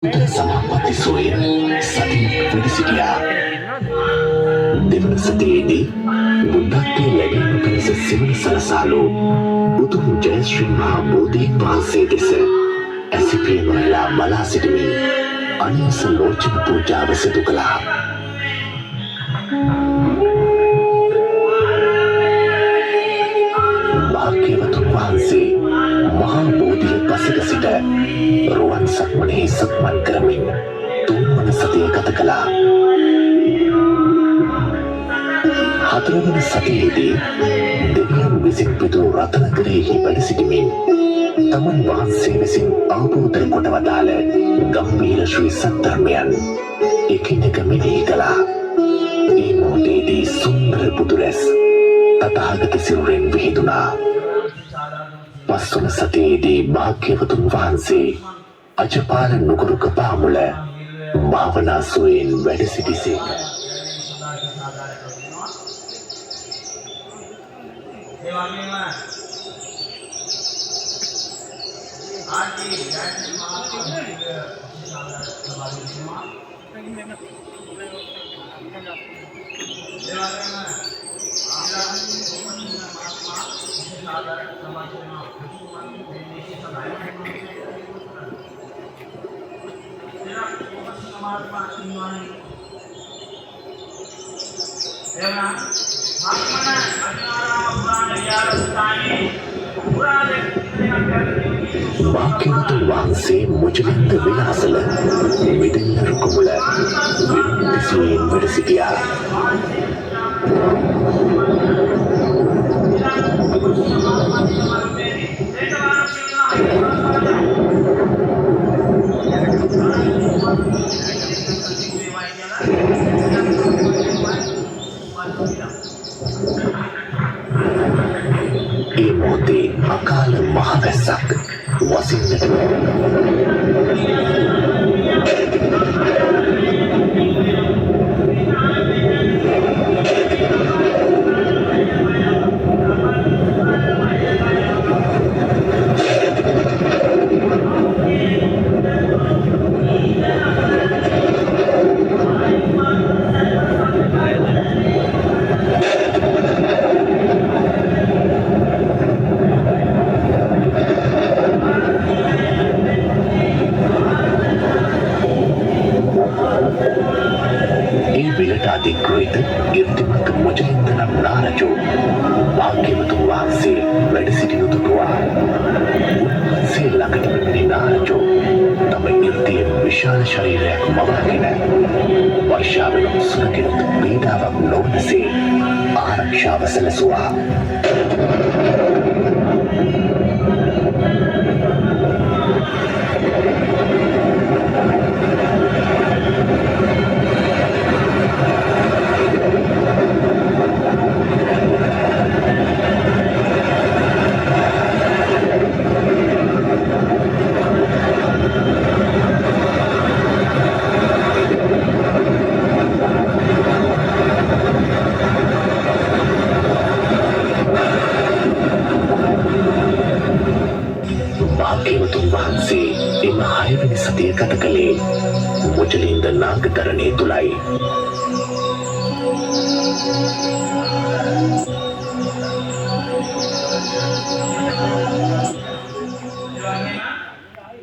උත්තර සමාපatti සොයන සතිය වැඩ සිටියා. දෙවන සතියේදී බුද්ධත්වයේ ලැබීම පිණිස සිවන සලසාලු උතුම් ජයශ්‍රී මහා බෝධීන් වහන්සේ දෙස ඇසිපිය නොහෙලා බලා සිටමින් අනියස ලෝචන පූජාව සිදු කළා. භාග්‍යවතුන් වහන්සේ මහා බෝධිය පසෙක සිට රුවන් සක්මනේ සක්මන් කරමින් තුන්වන සතිය ගත කළා. හතරවන සතියේදී දෙවියන් විසින් පිටු රතනකරයෙහි වැඩ සිටිමින් තමන් වහන්සේ විසින් අවබෝධ කොට වදාළ ගම්භීර ශ්‍රී සද්ධර්මයන් එකිනෙක මෙනෙහි කළා. ඒ මොහොතේදී සුන්දර පුදුරැස් තථාගත සිරුරෙන් විහිදුණා. පස්වන සතියේදී භාග්‍යවතුන් වහන්සේ අජපාල නුගරුක පාමුල භාවනා සුවයෙන් වැඩ සිටිසේක. භාග්‍යවතුන් වහන්සේ මුචලින්ද විලාසල මිදෙන්න රුකුමුල විමුක්ති සුවයෙන් වැඩ සිටියා. ඒ මොහොතේ අකාල මහවැස්සක් වසින්නට අධිග්‍රහිත ඉර්ධිමත් මුචලින්ද නම් නාරජෝ භාග්‍යවතුන් වහන්සේ වැඩ සිටිනු දුටුවා. උන්වහන්සේ ළඟට පැමිණි නාරජෝ තම ඉර්ධියෙන් විශාල ශරීරයක් මවාගෙන වර්ෂාවෙන් සුරකිනුත් පීඩාවක් නොවනසේ ආරක්ෂාව සැලසුවා. භාග්‍යවතුන් වහන්සේ එම 6 වෙනි සතිය ගත කළේ මුචලින්ද නාගතරණය තුලයි.